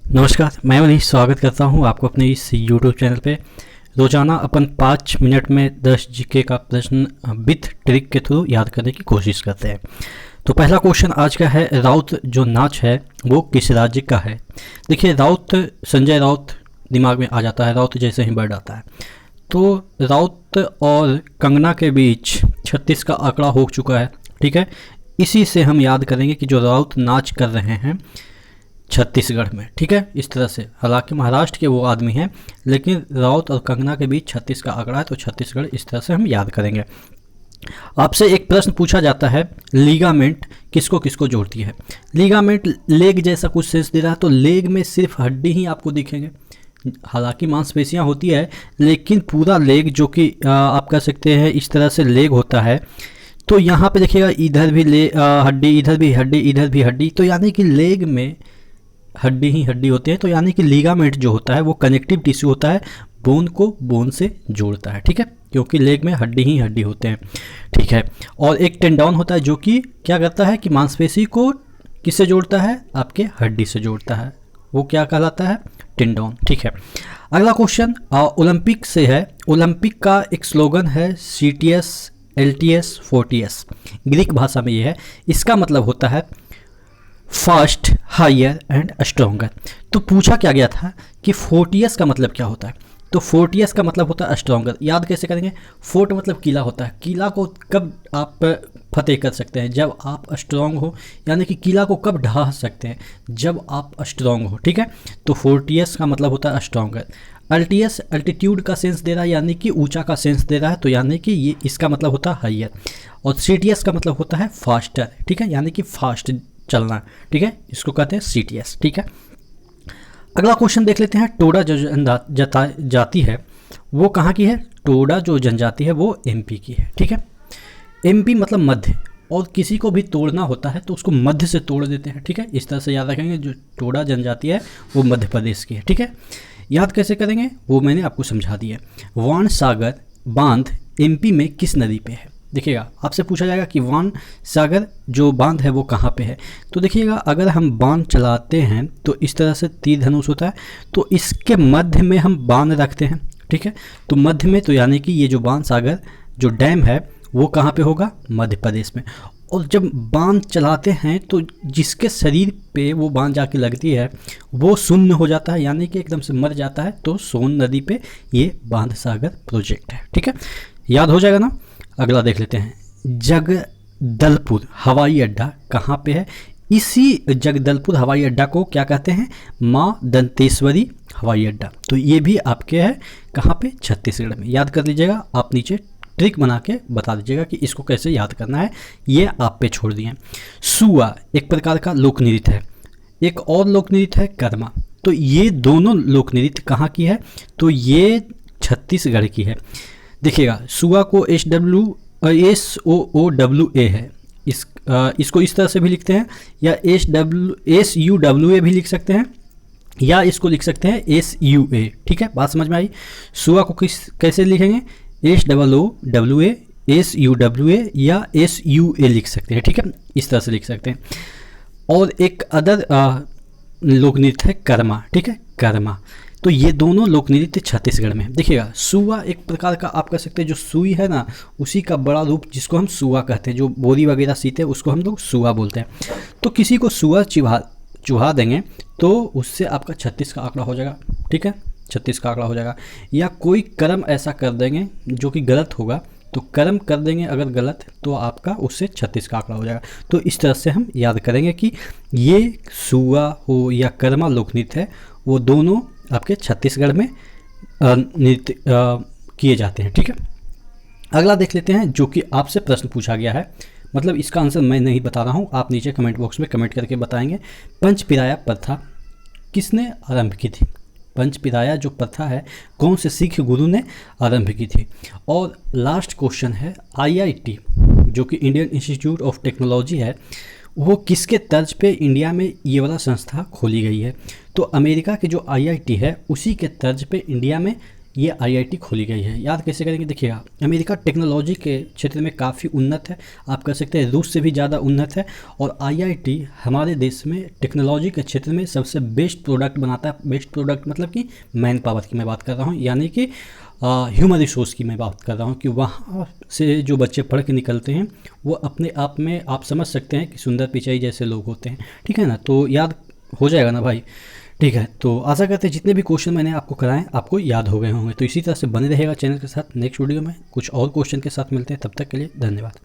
नमस्कार, मैं मनीष स्वागत करता हूं आपको अपने इस यूट्यूब चैनल पे। रोजाना अपन 5 मिनट में 10 जीके का प्रश्न विथ ट्रिक के थ्रू याद करने की कोशिश करते हैं। तो पहला क्वेश्चन आज का है, राउत जो नाच है वो किस राज्य का है। देखिए, राउत, संजय राउत दिमाग में आ जाता है, राउत जैसे ही वर्ड आता है। तो राउत और कंगना के बीच 36 का आंकड़ा हो चुका है, ठीक है। इसी से हम याद करेंगे कि जो राउत नाच कर रहे हैं छत्तीसगढ़ में, ठीक है, इस तरह से। हालांकि महाराष्ट्र के वो आदमी हैं, लेकिन राउत और कंगना के बीच 36 का आंकड़ा है, तो छत्तीसगढ़ इस तरह से हम याद करेंगे। आपसे एक प्रश्न पूछा जाता है, लिगामेंट किसको किसको जोड़ती है। लिगामेंट लेग जैसा कुछ सेंस दे रहा है, तो लेग में सिर्फ हड्डी ही आपको दिखेंगे। हालांकि मांसपेशियां होती है, लेकिन पूरा लेग जो कि आप कह सकते हैं इस तरह से लेग होता है। तो यहाँ पे देखिएगा, इधर भी हड्डी, इधर भी हड्डी, इधर भी हड्डी, तो यानी कि लेग में हड्डी ही हड्डी होती है। तो यानी कि लिगामेंट जो होता है वो कनेक्टिव टिश्यू होता है, बोन को बोन से जोड़ता है, ठीक है, क्योंकि लेग में हड्डी ही हड्डी होते हैं, ठीक है। और एक टेंडन होता है जो कि क्या करता है कि मांसपेशी को किससे जोड़ता है, आपके हड्डी से जोड़ता है, वो क्या कहलाता है, टेंडन, ठीक है। अगला क्वेश्चन ओलंपिक से है। ओलंपिक का एक स्लोगन है CTS, LTS, 40S, ग्रीक भाषा में ये है। इसका मतलब होता है फास्ट, हायर एंड स्ट्रोंगर। तो पूछा क्या गया था कि 40S का मतलब क्या होता है। तो 40S का मतलब होता है स्ट्रोंगर। याद कैसे करेंगे, फोर्ट मतलब किला होता है। किला को कब आप फतेह कर सकते हैं, जब आप स्ट्रॉन्ग हो, यानी कि किला को कब ढा सकते हैं, जब आप स्ट्रॉन्ग हो, ठीक है। तो 40S का मतलब होता है स्ट्रोंगर। LTS अल्टीट्यूड का सेंस दे रहा है, यानी कि ऊंचा का सेंस दे रहा है, तो यानी कि ये इसका मतलब होता है हायर। और CTS का मतलब होता है फास्टर, ठीक है, यानी कि फास्ट चलना, ठीक है, इसको कहते हैं CTS, ठीक है। अगला क्वेश्चन देख लेते हैं। टोडा जो जनजाति है वो कहाँ की है। टोडा जो जनजाति है वो MP की है, ठीक है। MP मतलब मध्य, और किसी को भी तोड़ना होता है तो उसको मध्य से तोड़ देते हैं, ठीक है। इस तरह से याद रखेंगे, जो टोडा जनजाति है वो मध्य प्रदेश की है, ठीक है। याद कैसे करेंगे वो मैंने आपको समझा दिया। वाण सागर बांध MP में किस नदी पे है। देखिएगा, आपसे पूछा जाएगा कि वाण सागर जो बांध है वो कहाँ पे है। तो देखिएगा, अगर हम बांध चलाते हैं तो इस तरह से तीर धनुष होता है, तो इसके मध्य में हम बांध रखते हैं, ठीक है। तो मध्य में, तो यानी कि ये जो बाण सागर जो डैम है वो कहाँ पे होगा, मध्य प्रदेश में। और जब बांध चलाते हैं तो जिसके शरीर पे वो बांध जाके लगती है वो शून्य हो जाता है, यानी कि एकदम से मर जाता है। तो सोन नदी पे ये बांध सागर प्रोजेक्ट है, ठीक है, याद हो जाएगा ना। अगला देख लेते हैं। जगदलपुर हवाई अड्डा कहाँ पे है। इसी जगदलपुर हवाई अड्डा को क्या कहते हैं, माँ दंतेश्वरी हवाई अड्डा। तो ये भी आपके है कहाँ पे, छत्तीसगढ़ में। याद कर लीजिएगा, आप नीचे ट्रिक बना के बता दीजिएगा कि इसको कैसे याद करना है, ये आप पे छोड़ दिए। सुआ एक प्रकार का लोक नृत्य है। एक और लोक नृत्य है कर्मा। तो ये दोनों लोक नृत्य कहाँ की है, तो ये छत्तीसगढ़ की है। देखिएगा, सुआ को SOOWA है। इसको इस तरह से भी लिखते हैं, या SUWA भी लिख सकते हैं, या इसको लिख सकते हैं SUA, ठीक है। बात समझ में आई। सुआ को कैसे लिखेंगे, SOOWA, SUWA या SUA लिख सकते हैं, ठीक है, इस तरह से लिख सकते हैं। और एक अदर लोक नृत्य है कर्मा, ठीक है, कर्मा। तो ये दोनों लोक नृत्य छत्तीसगढ़ में। देखिएगा, सुआ एक प्रकार का आप कह सकते हैं, जो सुई है ना उसी का बड़ा रूप, जिसको हम सुआ कहते हैं। जो बोरी वगैरह सीते हैं उसको हम लोग सुआ बोलते हैं। तो किसी को सुआ चुहा देंगे तो उससे आपका 36 का आंकड़ा हो जाएगा, ठीक है, 36 का आंकड़ा हो जाएगा। या कोई कर्म ऐसा कर देंगे जो कि गलत होगा, तो कर्म कर देंगे अगर गलत, तो आपका उससे 36 का आंकड़ा हो जाएगा। तो इस तरह से हम याद करेंगे कि ये सुआ हो या कर्मा लोक नृत्य है, वो दोनों आपके छत्तीसगढ़ में नृत्य किए जाते हैं, ठीक है। अगला देख लेते हैं, जो कि आपसे प्रश्न पूछा गया है, मतलब इसका आंसर मैं नहीं बता रहा हूँ, आप नीचे कमेंट बॉक्स में कमेंट करके बताएंगे। पंचपिराया प्रथा किसने आरंभ की थी। पंचपिराया जो प्रथा है, कौन से सिख गुरु ने आरंभ की थी। और लास्ट क्वेश्चन है, IIT जो कि इंडियन इंस्टीट्यूट ऑफ टेक्नोलॉजी है, वो किसके तर्ज पे इंडिया में ये वाला संस्था खोली गई है। तो अमेरिका के जो IIT है उसी के तर्ज पे इंडिया में ये आईआईटी खोली गई है। याद कैसे करेंगे, देखिएगा अमेरिका टेक्नोलॉजी के क्षेत्र में काफ़ी उन्नत है, आप कह सकते हैं रूस से भी ज़्यादा उन्नत है, और आईआईटी हमारे देश में टेक्नोलॉजी के क्षेत्र में सबसे बेस्ट प्रोडक्ट बनाता है। बेस्ट प्रोडक्ट मतलब कि मैन पावर की मैं बात कर रहा हूँ, यानी कि ह्यूमन रिसोर्स की मैं बात कर रहा हूँ, कि वहाँ से जो बच्चे पढ़ के निकलते हैं वो अपने आप में आप समझ सकते हैं कि सुंदर पिचाई जैसे लोग होते हैं। ठीक है ना, तो याद हो जाएगा ना भाई। ठीक है, तो आशा करते हैं जितने भी क्वेश्चन मैंने आपको कराएं आपको याद हो गए होंगे। तो इसी तरह से बने रहेगा चैनल के साथ। नेक्स्ट वीडियो में कुछ और क्वेश्चन के साथ मिलते हैं, तब तक के लिए धन्यवाद।